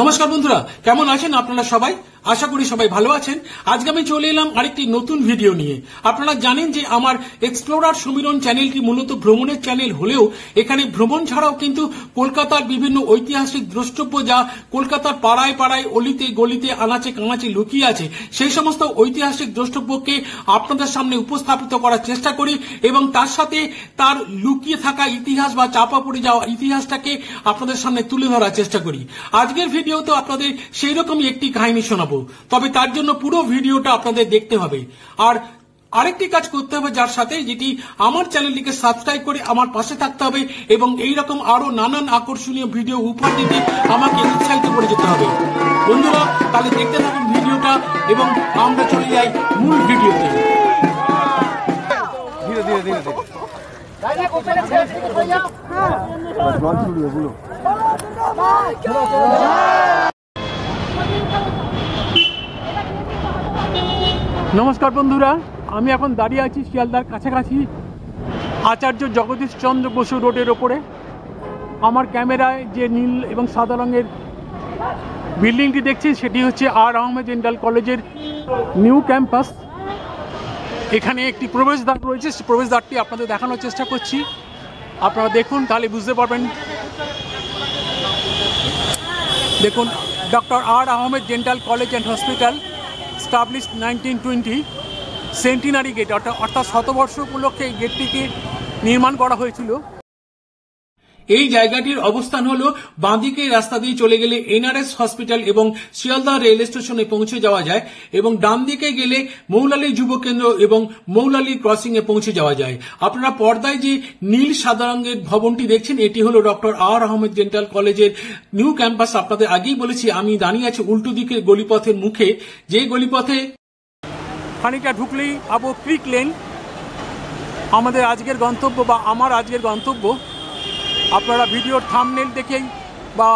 নমস্কার বন্ধুরা, কেমন আছেন আপনারা সবাই? আশা করি সবাই ভালো আছেন। আজকে আমি চলে এলাম আরেকটি নতুন ভিডিও নিয়ে। আপনারা জানেন যে আমার এক্সপ্লোরার সমীরণ চ্যানেলটি মূলত ভ্রমণের চ্যানেল হলেও এখানে ভ্রমণ ছাড়াও কিন্তু কলকাতার বিভিন্ন ঐতিহাসিক দ্রষ্টব্য যা কলকাতার পাড়ায় পাড়ায় অলিতে গলিতে আনাচে কানাচে লুকিয়ে আছে সেই সমস্ত ঐতিহাসিক দ্রষ্টব্যকে আপনাদের সামনে উপস্থাপিত করার চেষ্টা করি এবং তার সাথে তার লুকিয়ে থাকা ইতিহাস বা চাপা পড়ে যাওয়া ইতিহাসটাকে আপনাদের সামনে তুলে ধরার চেষ্টা করি। আজকের ভিডিওতে আপনাদের সেই রকমই একটি কাহিনী শোনাবো, তবে তার জন্য পুরো ভিডিওটা আপনাদের দেখতে হবে। আর আরেকটি কাজ করতে হবে যার সাথে, যেটি আমার চ্যানেলটিকে সাবস্ক্রাইব করে আমার পাশে থাকতে হবে এবং এই রকম আরো নানান আকর্ষণীয় ভিডিও উপহার দিতে আমাকে উৎসাহিত করে যেতে হবে। বন্ধুরা, তাহলে দেখতে থাকুন ভিডিওটা এবং আমরা চলে যাই মূল ভিডিওতে। ধীরে ধীরে ধীরে ধীরে নমস্কার বন্ধুরা, আমি এখন দাঁড়িয়ে আছি শিয়ালদার কাছাকাছি আচার্য জগদীশ চন্দ্র বসু রোডের ওপরে। আমার ক্যামেরায় যে নীল এবং সাদা রঙের বিল্ডিংটি দেখছি সেটি হচ্ছে আর আহমেদ ডেন্টাল কলেজের নিউ ক্যাম্পাস। এখানে একটি প্রবেশদ্বার রয়েছে, প্রবেশদ্বারটি আপনাদের দেখানোর চেষ্টা করছি। আপনারা দেখুন, তাহলে বুঝতে পারবেন। দেখুন, doctor R Ahmed dental college and hospital established 1920 centenary gate, অর্থাৎ শতবর্ষ উপলক্ষে এই গেটটিকে নির্মাণ করা হয়েছিল। এই জায়গাটির অবস্থান হলো বাঁদিকে রাস্তা দিয়ে চলে গেলে এনআরএস হসপিটাল এবং শিয়ালদা রেল স্টেশনে পৌঁছে যাওয়া যায় এবং ডান দিকে গেলে মৌলালী যুব কেন্দ্র এবং মৌলালী ক্রসিং এ পৌঁছে যাওয়া যায়। আপনারা পর্দায় যে নীল সাদা রঙের ভবনটি দেখছেন এটি হলো ডক্টর আর আহমেদ ডেন্টাল কলেজের নিউ ক্যাম্পাস। আপনাদের আগেই বলেছি আমি দাঁড়িয়ে আছি উল্টো দিকের গলিপথের মুখে, যে গলিপথে খানিকটা ঢুকলেই পাবো ক্রিক লেন। আমাদের আজকের গন্তব্য বা আমার আজকের গন্তব্য আপনারা ভিডিওর থাম্বনেল দেখেই বা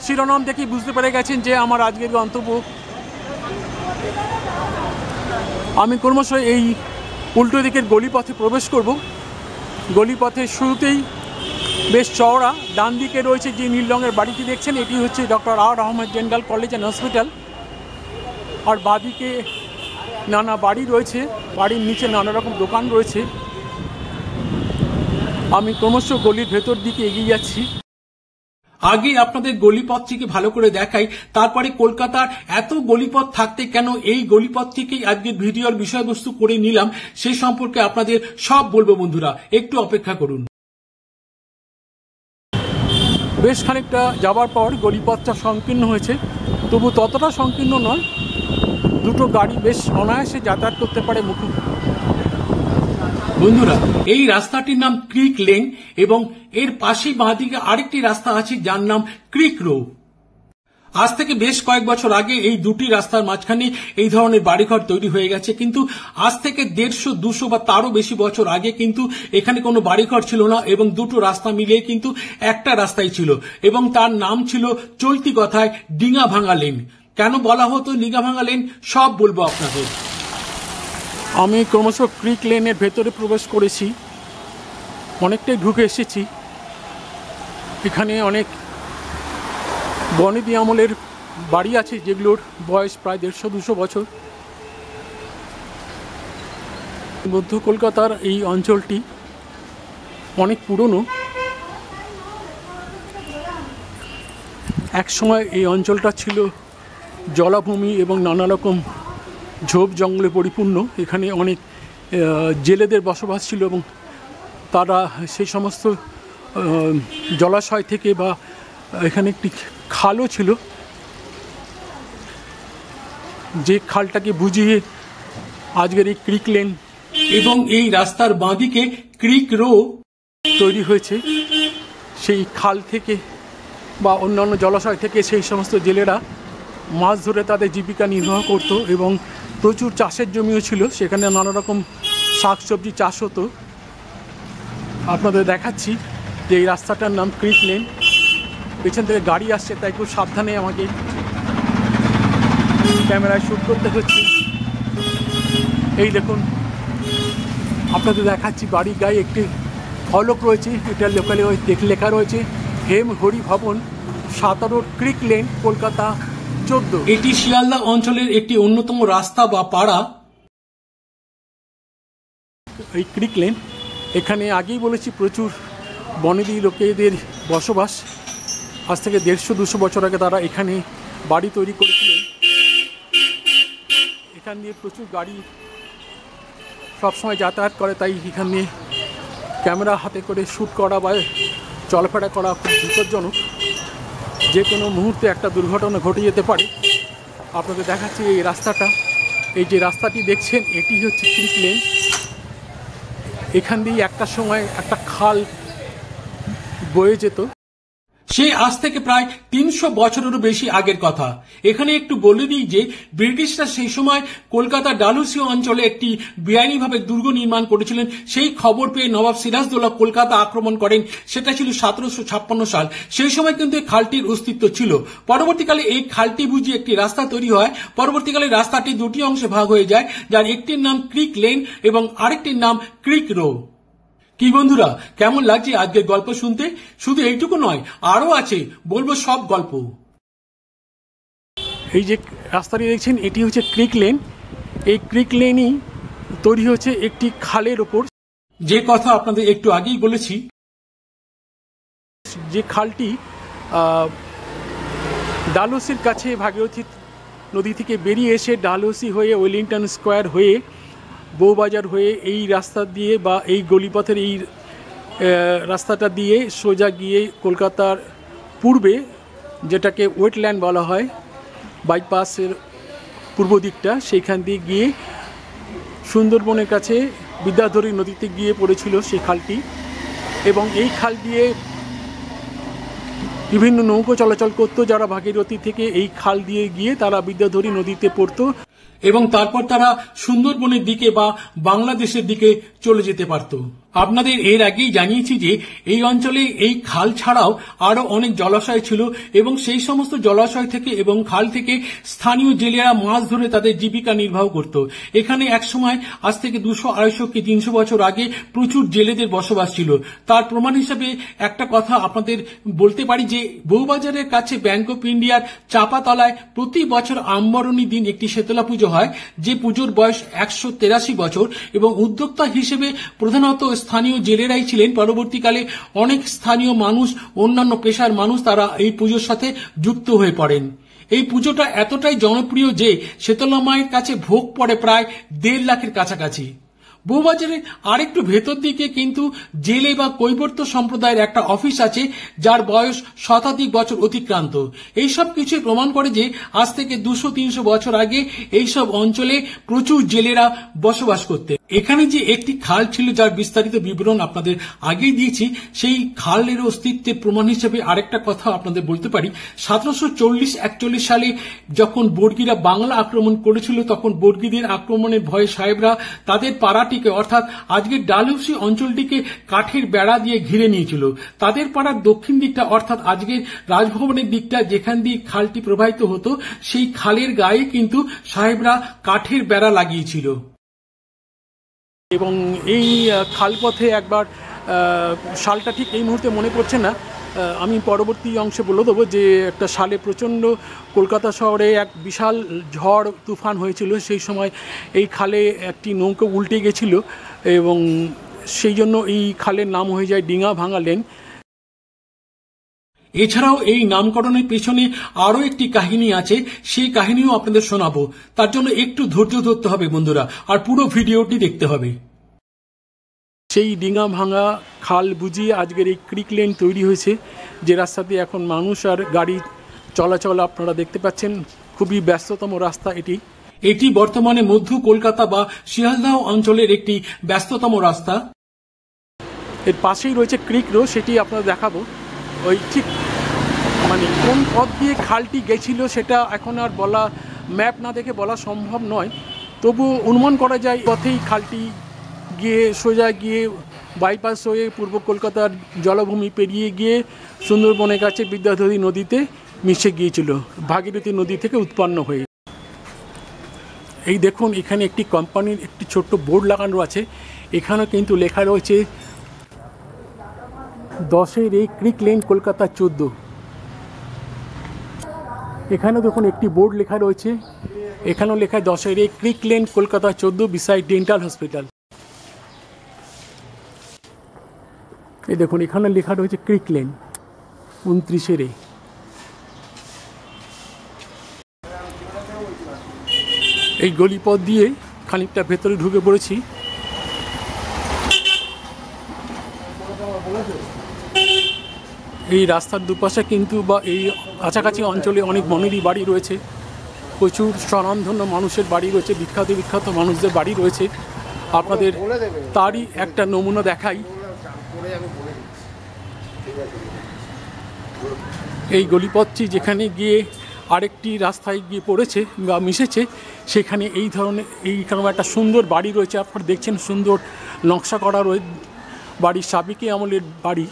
শিরোনাম দেখেই বুঝতে পেরে গেছেন যে আমার আজকের গন্তব্য। আমি ক্রমশ এই উল্টো দিকের গলিপথে প্রবেশ করব। গলিপথের শুরুতেই বেশ চওড়া, ডান দিকে রয়েছে যে নীল রঙের বাড়িটি দেখছেন এটি হচ্ছে doctor R Ahmed dental college and hospital. আর বাঁদিকে নানা বাড়ি রয়েছে, বাড়ির নিচে নানা রকম দোকান রয়েছে। আমি ক্রমশ গলির ভেতর দিকে এগিয়ে যাচ্ছি। আগে আপনাদের গলিপথটিকে ভালো করে দেখাই, তারপরে কলকাতার এত গলিপথ থাকতে কেন এই গলিপথটিকেই আজকের ভিডিওর বিষয়বস্তু করে নিলাম সেই সম্পর্কে আপনাদের সব বলবো। বন্ধুরা, একটু অপেক্ষা করুন। বেশ খানিকটা যাবার পর গলিপথটা সংকীর্ণ হয়েছে, তবু ততটা সংকীর্ণ নয়। দুটো গাড়ি বেশ অনায়াসে যাতায়াত করতে পারে মুখে। বন্ধুরা, এই রাস্তাটির নাম ক্রিক লেন এবং এর পাশেই বাঁদিকে আরেকটি রাস্তা আছে যার নাম ক্রিক রো। আজ থেকে বেশ কয়েক বছর আগে এই দুটি রাস্তার মাঝখানে এই ধরনের বাড়িঘর তৈরি হয়ে গেছে, কিন্তু আজ থেকে 150, 200 বা তারও বেশি বছর আগে কিন্তু এখানে কোনো বাড়িঘর ছিল না এবং দুটো রাস্তা মিলিয়ে কিন্তু একটা রাস্তাই ছিল এবং তার নাম ছিল চলতি কথায় ডিঙা ভাঙা লেন। কেন বলা হতো ডিঙা ভাঙা লেন সব বলবো আপনাদের। আমি ক্রমশ ক্রিক লেনের ভেতরে প্রবেশ করেছি, অনেকটাই ঢুকে এসেছি। এখানে অনেক বনেদি আমলের বাড়ি আছে যেগুলোর বয়স প্রায় 150-200 বছর। মধ্য কলকাতার এই অঞ্চলটি অনেক পুরনো। একসময় এই অঞ্চলটা ছিল জলাভূমি এবং নানা রকম ঝোপ জঙ্গলে পরিপূর্ণ। এখানে অনেক জেলেদের বসবাস ছিল এবং তারা সেই সমস্ত জলাশয় থেকে বা এখানে একটি খালও ছিল, যে খালটাকে বুঝিয়ে আজকের এই ক্রিক লেন এবং এই রাস্তার বাঁদিকে ক্রিক রো তৈরি হয়েছে। সেই খাল থেকে বা অন্যান্য জলাশয় থেকে সেই সমস্ত জেলেরা মাছ ধরে তাদের জীবিকা নির্বাহ করত এবং প্রচুর চাষের জমিও ছিল, সেখানে নানা রকম শাকসবজি চাষ হতো। আপনাদের দেখাচ্ছি যে এই রাস্তাটার নাম ক্রিক লেন। পেছন থেকে গাড়ি আসছে তাই খুব সাবধানে আমাকে ক্যামেরায় শ্যুট করতে হচ্ছে। এই দেখুন, আপনাদের দেখাচ্ছি বাড়ির গায়ে একটি ফলক রয়েছে, এটা লোকালে লেখা রয়েছে হেম হরি ভবন 17 ক্রিক লেন, কলকাতা 14। এটি শিয়ালদা অঞ্চলের একটি অন্যতম রাস্তা বা পাড়া। এই ক্রিক লেন, এখানে আগেই বলেছি প্রচুর বনেদি লোকেদের বসবাস। আজ থেকে 150-200 বছর আগে তারা এখানে বাড়ি তৈরি করেছিলেন। এখান দিয়ে প্রচুর গাড়ি সবসময় যাতায়াত করে, তাই এখান দিয়ে ক্যামেরা হাতে করে শ্যুট করা বা চলাফেরা করা খুব বিপজ্জনক। যে কোনো মুহূর্তে একটা দুর্ঘটনা ঘটে যেতে পারে। আপনাদের দেখাচ্ছি এই রাস্তাটা। এই যে রাস্তাটি দেখছেন, এটি হচ্ছে ক্রিক লেন। এখান দিয়ে একটা সময় একটা খাল বয়ে যেত, সে আজ থেকে প্রায় 300 বছরেরও বেশি আগের কথা। এখানে একটু বলে দিই যে ব্রিটিশরা সেই সময় কলকাতা ডালহৌসি অঞ্চলে একটি বেআইনিভাবে দুর্গ নির্মাণ করেছিলেন। সেই খবর পেয়ে নবাব সিরাজদৌল্লা কলকাতা আক্রমণ করেন। সেটা ছিল 1756 সাল। সেই সময় কিন্তু এই খালটির অস্তিত্ব ছিল। পরবর্তীকালে এই খালটি বুঝি একটি রাস্তা তৈরি হয়। পরবর্তীকালে রাস্তাটি দুটি অংশে ভাগ হয়ে যায়, যার একটির নাম ক্রিক লেন এবং আরেকটির নাম ক্রিক রো। কি বন্ধুরা, কেমন লাগছে আজকের গল্প শুনতে? শুধু এইটুকু নয়, আরো আছে, বলবো সব গল্প। এই যে রাস্তাটি দেখছেন, এটি হচ্ছে ক্রিক লেন। এই ক্রিক লেনই তৈরি হচ্ছে একটি খালের ওপর, যে কথা আপনাদের একটু আগেই বলেছি। যে খালটি ডালহৌসির কাছে ভাগীরথী নদী থেকে বেরিয়ে এসে ডালহৌসি হয়ে ওয়েলিংটন স্কোয়ার হয়ে বউবাজার হয়ে এই রাস্তা দিয়ে বা এই গলিপথের এই রাস্তাটা দিয়ে সোজা গিয়ে কলকাতার পূর্বে, যেটাকে ওয়েটল্যান্ড বলা হয়, বাইপাসের পূর্ব দিকটা, সেইখান দিয়ে গিয়ে সুন্দরবনের কাছে বিদ্যাধরী নদীতে গিয়ে পড়েছিল সেই খালটি। এবং এই খাল দিয়ে বিভিন্ন নৌকো চলাচল করতো, যারা ভাগীরথী থেকে এই খাল দিয়ে গিয়ে তারা বিদ্যাধরী নদীতে পড়তো এবং তারপর তারা সুন্দরবনের দিকে বা বাংলাদেশের দিকে চলে যেতে পারত। আপনাদের এর আগেই জানিয়েছি যে এই অঞ্চলে এই খাল ছাড়াও আরো অনেক জলাশয় ছিল এবং সেই সমস্ত জলাশয় থেকে এবং খাল থেকে স্থানীয় জেলেরা মাছ ধরে তাদের জীবিকা নির্বাহ করত। এখানে একসময় আজ থেকে 200-250 কি 300 বছর আগে প্রচুর জেলেদের বসবাস ছিল। তার প্রমাণ হিসেবে একটা কথা আপনাদের বলতে পারি যে বউবাজারের কাছে ব্যাংক অফ ইন্ডিয়ার চাপাতলায় প্রতি বছর আম্বরণী দিন একটি শীতলা পুজো হয়, যে পুজোর বয়স 183 বছর এবং উদ্যোক্তা হিসেবে প্রধানত স্থানীয় জেলেরাই ছিলেন। পরবর্তীকালে অনেক স্থানীয় মানুষ, অন্যান্য পেশার মানুষ, তারা এই পুজোর সাথে যুক্ত হয়ে পড়েন। এই পুজোটা এতটাই জনপ্রিয় যে শীতলা মায়ের কাছে ভোগ পড়ে প্রায় 1.5 লাখের কাছাকাছি। বউবাজারের আরেকটু ভেতর দিকে কিন্তু জেলে বা কৈবর্ত সম্প্রদায়ের একটা অফিস আছে, যার বয়স শতাধিক বছর অতিক্রান্ত। এইসব কিছুই প্রমাণ করে যে আজ থেকে 200-300 বছর আগে এইসব অঞ্চলে প্রচুর জেলেরা বসবাস করতেন। এখানে যে একটি খাল ছিল, যার বিস্তারিত বিবরণ আপনাদের আগেই দিয়েছি, সেই খালের অস্তিত্বের প্রমাণ হিসেবে আরেকটা কথা আপনাদের বলতে পারি। 1740-41 সালে যখন বর্গীরা বাংলা আক্রমণ করেছিল, তখন বর্গীদের আক্রমণের ভয়ে সাহেবরা তাদের পাড়াটিকে, অর্থাৎ আজকের ডালহৌসি অঞ্চলটিকে কাঠের বেড়া দিয়ে ঘিরে নিয়েছিল। তাদের পাড়ার দক্ষিণ দিকটা, অর্থাৎ আজকের রাজভবনের দিকটা, যেখান দিয়ে খালটি প্রবাহিত হতো, সেই খালের গায়ে কিন্তু সাহেবরা কাঠের বেড়া লাগিয়েছিল। এবং এই খালপথে একবার, সালটা ঠিক এই মুহূর্তে মনে পড়ছে না, আমি পরবর্তী অংশে বলে দেবো, যে একটা সালে প্রচণ্ড কলকাতা শহরে এক বিশাল ঝড় তুফান হয়েছিল। সেই সময় এই খালে একটি নৌকো উল্টে গেছিল এবং সেই জন্য এই খালের নাম হয়ে যায় ডিঙা ভাঙা লেন। এছাড়াও এই নামকরণের পেছনে আরো একটি কাহিনী আছে, সেই কাহিনীও আপনাদের শোনাবো। তার জন্য একটু ধৈর্য ধরতে হবে বন্ধুরা, আর পুরো ভিডিওটি দেখতে হবে। সেই ডিঙা ভাঙা খাল বুঝিয়ে আজকের এই ক্রিক লেন তৈরি হয়েছে, যে রাস্তাতে এখন মানুষ আর গাড়ি চলাচল আপনারা দেখতে পাচ্ছেন। খুবই ব্যস্ততম রাস্তা এটি। এটি বর্তমানে মধ্য কলকাতা বা শিয়ালদহ অঞ্চলের একটি ব্যস্ততম রাস্তা। এর পাশেই রয়েছে ক্রিক রো, সেটি আপনারা দেখাবো। ওই ঠিক মানে কোন পথ দিয়ে খালটি গেছিল সেটা এখন আর বলা, ম্যাপ না দেখে বলা সম্ভব নয়, তবু অনুমান করা যায় পথেই খালটি গিয়ে সোজা গিয়ে বাইপাস হয়ে পূর্ব কলকাতার জলভূমি পেরিয়ে গিয়ে সুন্দরবনের কাছে বিদ্যাধরী নদীতে মিশে গিয়েছিল, ভাগীরথী নদী থেকে উৎপন্ন হয়ে। এই দেখুন, এখানে একটি কোম্পানির একটি ছোট্ট বোর্ড লাগানো আছে। এখানে কিন্তু লেখা রয়েছে 10 ক্রিক লেন, কলকাতা 14। এখানে দেখুন একটি বোর্ড লেখা রয়েছে, এখানেও লেখা 10 creek lane Kolkata 14 beside dental hospital. এই দেখুন এখানে লেখা রয়েছে ক্রিক লেন 29 এই গলিপথ দিয়ে খানিকটা ভেতরে ঢুকে পড়েছি। এই রাস্তার দুপাশে কিন্তু বা এই কাছাকাছি অঞ্চলে অনেক বনেদি বাড়ি রয়েছে, প্রচুর স্বনামধন্য মানুষের বাড়ি রয়েছে, বিখ্যাত বিখ্যাত মানুষদের বাড়ি রয়েছে। আপনাদের তারই একটা নমুনা দেখাই। এই গলিপথটি যেখানে গিয়ে আরেকটি রাস্তায় গিয়ে পড়েছে বা মিশেছে, সেখানে এই ধরনের এইরকম একটা সুন্দর বাড়ি রয়েছে। আপনারা দেখছেন সুন্দর নকশা করা রয়েছে বাড়ির, সাবেকি আমলের বাড়ি।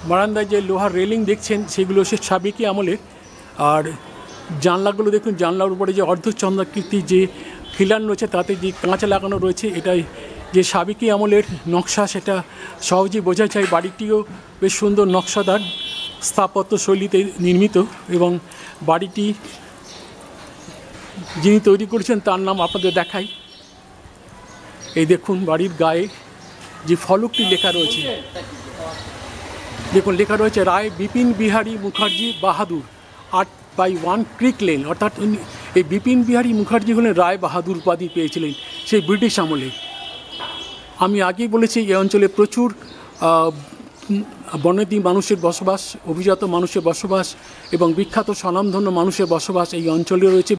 বারান্দায় যে লোহার রেলিং দেখছেন সেগুলো সে সাবেকি আমলের। আর জানলাগুলো দেখুন, জানলার উপরে যে অর্ধচন্দ্রাকৃতি যে খিলান রয়েছে তাতে যে কাঁচ লাগানো রয়েছে, এটাই যে সাবেকি আমলের নকশা সেটা সহজেই বোঝা যায়। বাড়িটিও বেশ সুন্দর নকশাদার স্থাপত্য শৈলীতে নির্মিত এবং বাড়িটি যিনি তৈরি করেছেন তার নাম আপনাদের দেখাই। এই দেখুন বাড়ির গায়ে যে ফলকটি লেখা রয়েছে, দেখুন লেখা রয়েছে রায় বিপিন বিহারী মুখার্জি বাহাদুর 8/1 ক্রিক লেন। অর্থাৎ এই বিপিন বিহারী মুখার্জি হলেন রায় বাহাদুর উপাধি পেয়েছিলেন সেই ব্রিটিশ আমলে। আমি আগেই বলেছি এই অঞ্চলে প্রচুর বনেদি মানুষের বসবাস, অভিজাত মানুষের বসবাস এবং বিখ্যাত স্বনামধন্য মানুষের বসবাস এই অঞ্চলে রয়েছে।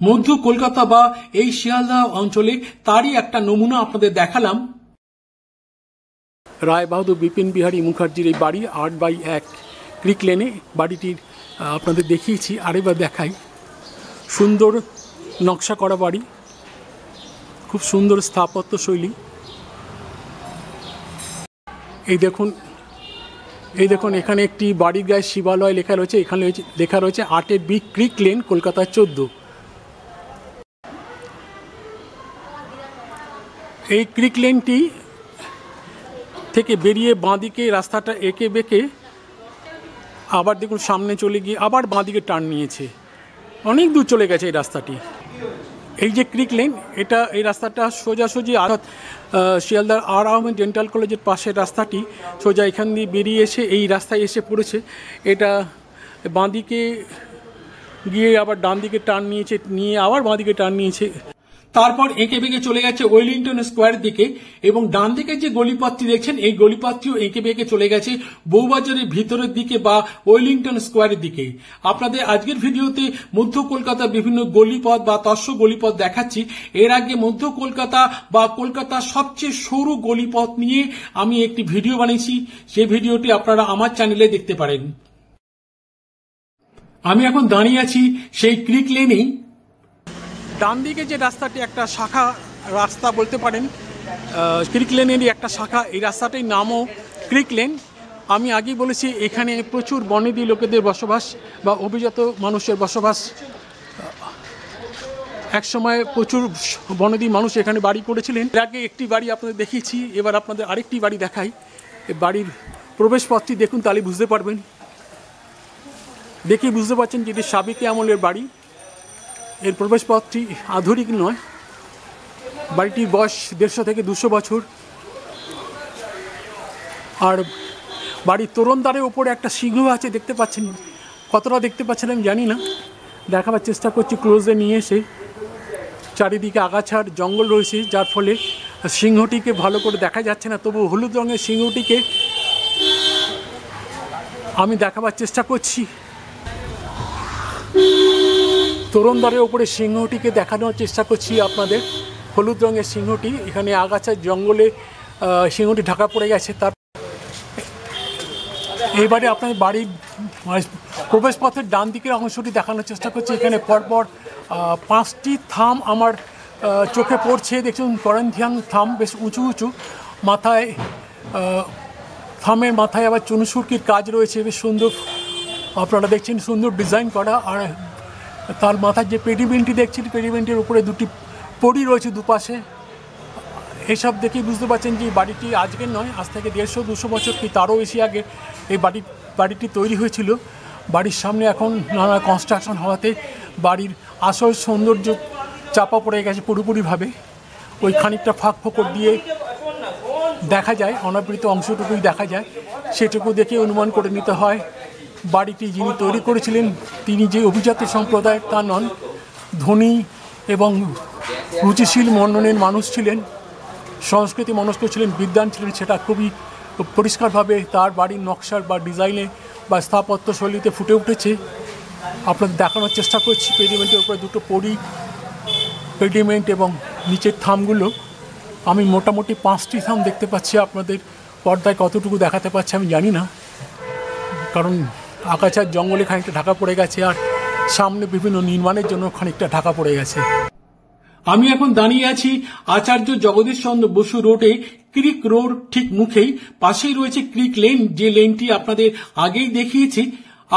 মধ্য কলকাতা বা এই শিয়ালদহ অঞ্চলে তারই একটা নমুনা আপনাদের দেখালাম। রায় বাহাদুর বিপিন বিহারী মুখার্জির এই বাড়ি 8/1 ক্রিক লেনে বাড়িটির আপনাদের দেখিয়েছি, আরেকবার দেখাই। সুন্দর নকশা করা বাড়ি, খুব সুন্দর স্থাপত্য শৈলী। এই দেখুন এখানে একটি বাড়ির গায়ে শিবালয় লেখা রয়েছে, এখানে লেখা রয়েছে 8B ক্রিক লেন কলকাতা 14। এই ক্রিক লেনটি থেকে বেরিয়ে বাঁদিকে রাস্তাটা এঁকে বেঁকে আবার দেখুন সামনে চলে গিয়ে আবার বাঁদিকে টার্ন নিয়েছে, অনেক দূর চলে গেছে এই রাস্তাটি। এই যে ক্রিক লেন, এটা এই রাস্তাটা সোজাসুজি অর্থাৎ শিয়ালদার আর আহমেদ ডেন্টাল কলেজের পাশের রাস্তাটি সোজা এখান দিয়ে বেরিয়ে এসে এই রাস্তায় এসে পড়েছে। এটা বাঁদিকে গিয়ে আবার ডান দিকে টার্ন নিয়েছে, নিয়ে আবার বাঁদিকে টার্ন নিয়েছে, তারপর এঁকে বেঁকে চলে গেছে ওয়েলিংটন স্কোয়ার দিকে। এবং ডান দিকে যে গলিপথটি দেখছেন এই গলিপথটিও এঁকে বেঁকে চলে গেছে বউবাজারের ভিতরের দিকে বা ওয়েলিংটন স্কোয়ারের দিকে। আপনাদের আজকের ভিডিওতে মধ্য কলকাতা বিভিন্ন গলিপথ বা তস্য গলিপথ দেখাচ্ছি। এর আগে মধ্য কলকাতা বা কলকাতার সবচেয়ে সরু গলিপথ নিয়ে আমি একটি ভিডিও বানিয়েছি, সেই ভিডিওটি আপনারা আমার চ্যানেলে দেখতে পারেন। আমি এখন দাঁড়িয়ে আছি সেই ক্রিক লেনেই। ডান দিকে যে রাস্তাটি একটা শাখা রাস্তা বলতে পারেন, ক্রিক লেনেরই একটা শাখা, এই রাস্তাটির নামও ক্রিক লেন। আমি আগেই বলেছি এখানে প্রচুর বনেদি লোকেদের বসবাস বা অভিজাত মানুষের বসবাস। একসময় প্রচুর বনেদি মানুষ এখানে বাড়ি করেছিলেন। এর আগে একটি বাড়ি আপনাদের দেখিয়েছি, এবার আপনাদের আরেকটি বাড়ি দেখাই। বাড়ির প্রবেশপথটি দেখুন, তাহলে বুঝতে পারবেন। দেখে বুঝতে পারছেন যে এটি সাবেকি আমলের বাড়ি। এর প্রবেশপথটি আধুনিক নয়, বাড়িটির বয়স 150 থেকে 200 বছর। আর বাড়ির তোরণদ্বারের ওপরে একটা সিংহ আছে, দেখতে পাচ্ছেন, কতটা দেখতে পাচ্ছেন আমি জানি না, দেখাবার চেষ্টা করছি ক্লোজে নিয়ে এসে। চারিদিকে আগাছার জঙ্গল রয়েছে, যার ফলে সিংহটিকে ভালো করে দেখা যাচ্ছে না, তবু হলুদ রঙের সিংহটিকে আমি দেখাবার চেষ্টা করছি। তোরণদ্বারের ওপরে সিংহটিকে দেখানোর চেষ্টা করছি আপনাদের, হলুদ রঙের সিংহটি। এখানে আগাছার জঙ্গলে সিংহটি ঢাকা পড়ে গেছে। তার এইবারে আপনাদের বাড়ির প্রবেশপথের ডান দিকের অংশটি দেখানোর চেষ্টা করছি। এখানে পরপর 5টি থাম আমার চোখে পড়ছে। দেখুন করেন্থিয়ান থাম, বেশ উঁচু উঁচু, মাথায় থামের মাথায় আবার চুনসুরকির কাজ রয়েছে, বেশ সুন্দর। আপনারা দেখছেন সুন্দর ডিজাইন করা। আর তার মাথার যে পেডিমেন্টটি দেখছেন, পেডিমেন্টের উপরে 2টি পড়ি রয়েছে দুপাশে। এসব দেখেই বুঝতে পারছেন যে বাড়িটি আজকের নয়, আজ থেকে 150-200 বছর কি তারও বেশি আগে এই বাড়িটি তৈরি হয়েছিল। বাড়ির সামনে এখন নানা কনস্ট্রাকশন হওয়াতে বাড়ির আসল সৌন্দর্য চাপা পড়ে গেছে পুরোপুরিভাবে। ওই খানিকটা ফাঁক ফোকর দিয়ে দেখা যায়, অনাবৃত অংশটুকুই দেখা যায়। সেটুকু দেখে অনুমান করে নিতে হয় বাড়িটি যিনি তৈরি করেছিলেন তিনি যে অভিজাত সম্প্রদায়ের তা নন, ধনী এবং রুচিশীল মননের মানুষ ছিলেন, সংস্কৃতি মনস্ক ছিলেন, বিদ্বান ছিলেন। সেটা খুবই পরিষ্কারভাবে তার বাড়ির নকশার বা ডিজাইনে বা স্থাপত্য শৈলীতে ফুটে উঠেছে। আপনাদের দেখানোর চেষ্টা করছি। পেডিমেন্টের উপরে দুটো পরি পেডিমেন্ট এবং নিচের থামগুলো, আমি মোটামুটি 5টি থাম দেখতে পাচ্ছি। আপনাদের পর্দায় কতটুকু দেখাতে পারছে আমি জানি না, কারণ আগাছার জঙ্গলে খানিকটা ঢাকা পড়ে গেছে আর সামনে বিভিন্ন নির্মাণের জন্য খানিকটা ঢাকা পড়ে গেছে। আমি এখন দাঁড়িয়ে আছি আচার্য জগদীশ চন্দ্র বসু রোডে, ক্রিক রোড ঠিক মুখেই। পাশেই রয়েছে ক্রিক লেন, যে লেনটি আপনাদের আগেই দেখিয়েছি।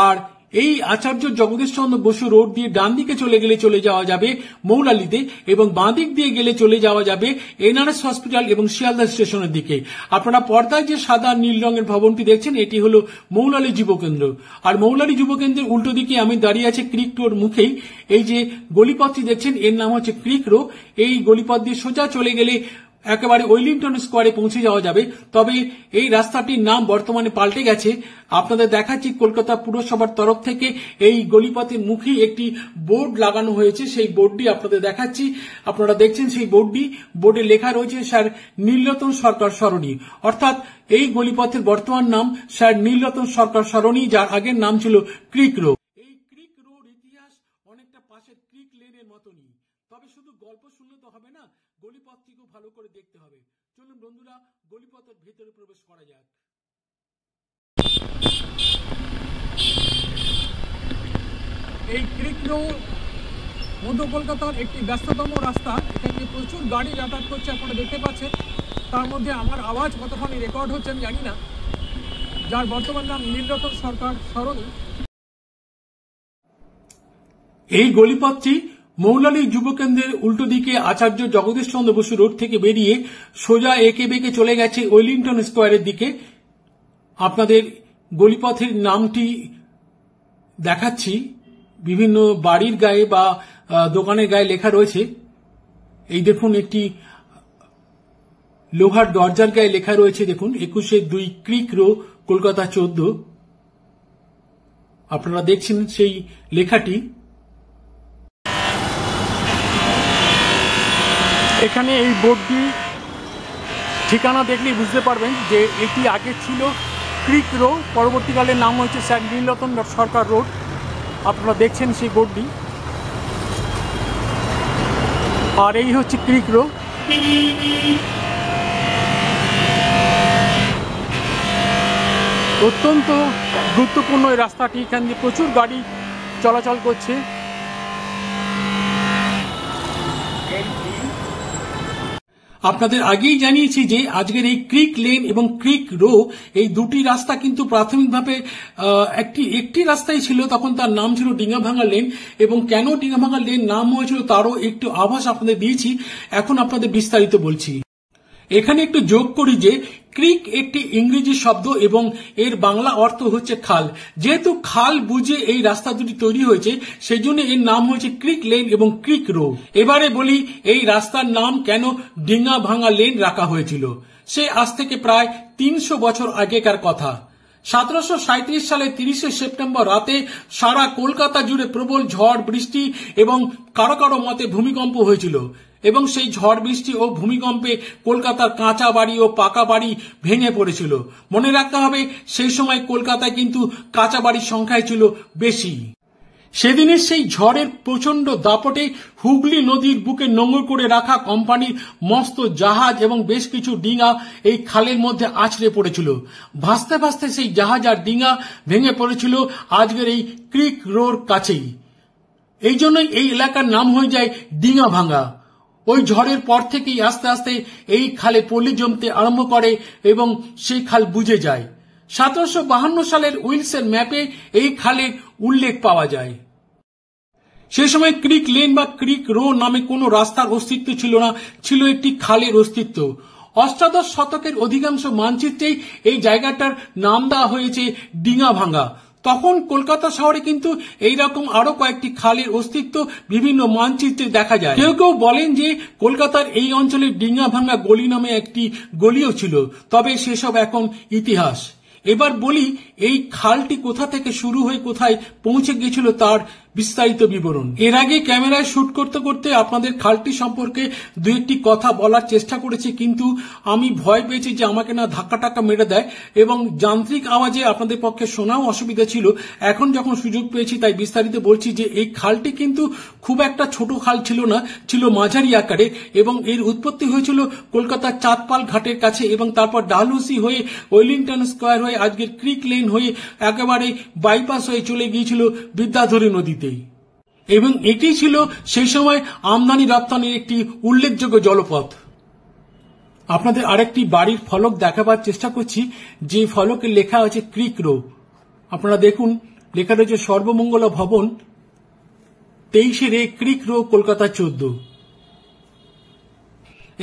আর এই আচার্য জগদীশ চন্দ্র বসু রোড দিয়ে ডান দিকে চলে যাওয়া যাবে মৌলালিতে, এবং বাঁ দিক দিয়ে গেলে চলে যাওয়া যাবে এনআরএস হসপিটাল এবং শিয়ালদা স্টেশনের দিকে। আপনারা পর্দায় যে সাদা নীল রঙের ভবনটি দেখছেন এটি হলো মৌলালি যুবকেন্দ্র। আর মৌলালি যুবকেন্দ্রের উল্টো দিকে আমি দাঁড়িয়ে আছি ক্রিক রোড মুখেই। এই যে গলিপথটি দেখছেন এর নাম হচ্ছে ক্রিক রো। এই গলিপথ দিয়ে সোজা চলে গেলে একেবারে ওয়েলিংটন স্কোয়ারে পৌঁছে যাওয়া যাবে। তবে এই রাস্তাটির নাম বর্তমানে পাল্টে গেছে। আপনাদের দেখাচ্ছি কলকাতা পুরসভার তরফ থেকে এই গলিপথের মুখে একটি বোর্ড লাগানো হয়েছে। সেই বোর্ডটি আপনাদের দেখাচ্ছি। আপনারা দেখছেন সেই বোর্ডে লেখা রয়েছে স্যার নীলরতন সরকার সরণি, অর্থাৎ এই গলিপথের বর্তমান নাম স্যার নীলরতন সরকার সরণি, যার আগের নাম ছিল ক্রিক রো। এই ক্রিক রোড ইতিহাস অনেকটা পাশের ক্রিক লেনের মতনই। তবে শুধু গল্প শুনলে তো হবে না, গলিপথটিকেও ভালো করে দেখতে হবে। চলুন বন্ধুরা, গলিপথের ভেতরে প্রবেশ করা যাক। এই ক্রিক রোড মধ্য কলকাতার একটি ব্যস্ততম রাস্তা। এখানে প্রচুর গাড়ি যাতায়াত করছে, আপনারা দেখতে পাচ্ছেন। তার মধ্যে আমার আওয়াজ কতখানি রেকর্ড হচ্ছে আমি জানি না। যার বর্তমান নাম নীলরতন সরকার সরণি। এই গলিপথটি মৌলালি যুবকেন্দ্রের উল্টো দিকে আচার্য জগদীশ চন্দ্র বসু রোড থেকে বেরিয়ে সোজা এঁকে বেঁকে চলে গেছে ওয়েলিংটন স্কোয়ারের দিকে। আপনাদের গলিপথের নামটি দেখাচ্ছি, বিভিন্ন বাড়ির গায়ে বা দোকানের গায়ে লেখা রয়েছে। এই দেখুন, একটি লোহার দরজার গায়ে লেখা রয়েছে, দেখুন 21-2 ক্রিক রো, কলকাতা 14। আপনারা দেখছেন সেই লেখাটি। এখানে এই বোর্ডটি ঠিকানা দেখলেই বুঝতে পারবেন যে এটি আগে ছিল ক্রিক রো, পরবর্তীকালে নাম হয়েছে স্যার নীলরতন সরকার রোড। আপনারা দেখছেন সেই বোর্ডটি। আর এই হচ্ছে ক্রিক রো। অত্যন্ত গুরুত্বপূর্ণ এই রাস্তাটি, এখান দিয়ে প্রচুর গাড়ি চলাচল করছে। আপনাদের আগেই জানিয়েছি যে আজকের এই ক্রিক লেন এবং ক্রিক রো, এই দুটি রাস্তা কিন্তু প্রাথমিকভাবে একটি রাস্তাই ছিল। তখন তার নাম ছিল ডিঙাভাঙা লেন, এবং কেন ডিঙাভাঙা লেন নাম হয়েছিল তারও একটু আভাস আপনাদের দিয়েছি। এখন আপনাদের বিস্তারিত বলছি। এখানে একটু যোগ করি যে ক্রিক একটি ইংরেজি শব্দ এবং এর বাংলা অর্থ হচ্ছে খাল। যেহেতু খাল বুঝে এই রাস্তা দুটি তৈরি হয়েছে, সেই জন্য এর নাম হয়েছে ক্রিক লেন এবং ক্রিক রো। এবারে বলি এই রাস্তার নাম কেন ডিঙাভাঙা লেন রাখা হয়েছিল। সে আজ থেকে প্রায় 300 বছর আগেকার কথা। 1737 সালে 30 সেপ্টেম্বর রাতে সারা কলকাতা জুড়ে প্রবল ঝড় বৃষ্টি এবং কারো কারো মতে ভূমিকম্প হয়েছিল, এবং সেই ঝড় বৃষ্টি ও ভূমিকম্পে কলকাতার কাঁচা বাড়ি ও পাকা বাড়ি ভেঙে পড়েছিল। মনে রাখতে হবে সেই সময় কলকাতায় কিন্তু কাঁচা বাড়ির সংখ্যাই ছিল বেশি। সেদিনের সেই ঝড়ের প্রচন্ড দাপটে হুগলি নদীর বুকে নোঙর করে রাখা কোম্পানির মস্ত জাহাজ এবং বেশ কিছু ডিঙা এই খালের মধ্যে আছড়ে পড়েছিল। ভাসতে ভাসতে সেই জাহাজ আর ডিঙা ভেঙে পড়েছিল আজকের এই ক্রিক রোর কাছেই। এই জন্যই এই এলাকার নাম হয়ে যায় ডিঙাভাঙা। ওই ঝড়ের পর থেকেই আস্তে আস্তে এই খালে পলি জমতে আরম্ভ করে এবং সেই খাল বুঝে যায়। 1752 সালের উইলসের ম্যাপে এই খালের উল্লেখ পাওয়া যায়। সেই সময় ক্রিক লেন বা ক্রিক রো নামে কোনো রাস্তার অস্তিত্ব ছিল না, ছিল একটি খালের অস্তিত্ব। অষ্টাদশ শতকের অধিকাংশ মানচিত্রেই এই জায়গাটার নাম দেওয়া হয়েছে ডিঙাভাঙা। তখন কলকাতা শহরে কিন্তু এইরকম আরো কয়েকটি খালের অস্তিত্ব বিভিন্ন মানচিত্রে দেখা যায়। কেউ কেউ বলেন যে কলকাতার এই অঞ্চলে ডিঙ্গা ভাঙ্গা গলি নামে একটি গলিও ছিল, তবে সেসব এখন ইতিহাস। এবার বলি এই খালটি কোথা থেকে শুরু হয়ে কোথায় পৌঁছে গিয়েছিল তার বিস্তারিত বিবরণ। এর আগে ক্যামেরায় শুট করতে করতে আপনাদের খালটি সম্পর্কে দু একটি কথা বলার চেষ্টা করেছি, কিন্তু আমি ভয় পেয়েছি যে আমাকে না ধাক্কা টাক্কা মেরে দেয় এবং যান্ত্রিক আওয়াজে আপনাদের পক্ষে শোনাও অসুবিধা ছিল। এখন যখন সুযোগ পেয়েছি তাই বিস্তারিত বলছি যে এই খালটি কিন্তু খুব একটা ছোট খাল ছিল না, ছিল মাঝারি আকারে এবং এর উৎপত্তি হয়েছিল কলকাতার চাঁদপাল ঘাটের কাছে এবং তারপর ডালহৌসি হয়ে ওয়েলিংটন স্কোয়ার হয়ে আজকের ক্রিক লেন হয়ে একেবারে বাইপাস হয়ে চলে গিয়েছিল বিদ্যাধরী নদীতে এবং এটি ছিল সেই সময় আমদানি রপ্তানির একটি উল্লেখযোগ্য জলপথ। আপনাদের আরেকটি বাড়ির ফলক দেখাবার চেষ্টা করছি, যে ফলকে লেখা আছে ক্রিক রো। আপনারা দেখুন লেখা রয়েছে সর্বমঙ্গলা ভবন 23 ক্রিক রো, কলকাতা 14।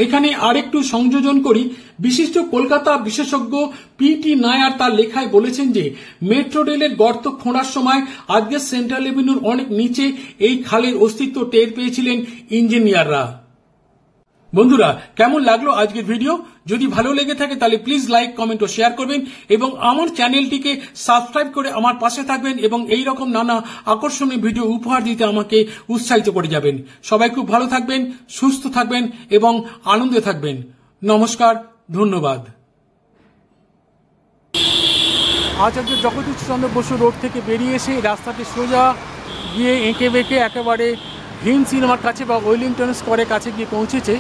এখানে আরেকটু সংযোজন করি, বিশিষ্ট কলকাতা বিশেষজ্ঞ পিটি নায়ার তার লেখায় বলেছেন যে মেট্রো রেলের গর্ত খোঁড়ার সময় আজকের সেন্ট্রাল এভিনিউর অনেক নিচে এই খালের অস্তিত্ব টের পেয়েছিলেন ইঞ্জিনিয়াররা। বন্ধুরা, কেমন লাগলো আজকের ভিডিও? যদি ভালো লেগে থাকে তাহলে প্লিজ লাইক, কমেন্ট ও শেয়ার করবেন এবং আমার চ্যানেলটিকে সাবস্ক্রাইব করে আমার পাশে থাকবেন এবং এই রকম নানা আকর্ষণীয় ভিডিও উপহার দিতে আমাকে উৎসাহিত করে যাবেন। সবাই খুব ভালো থাকবেন, সুস্থ থাকবেন এবং আনন্দে থাকবেন। নমস্কার, ধন্যবাদ। আচার্য জগদীশচন্দ্র বসু রোড থেকে বেরিয়ে এসে রাস্তাটি সোজা গিয়ে এঁকে বেঁকে একেবারে হিম সিনেমার কাছে বা ওয়েলিংটন স্কোয়ারের কাছে গিয়ে পৌঁছেছে।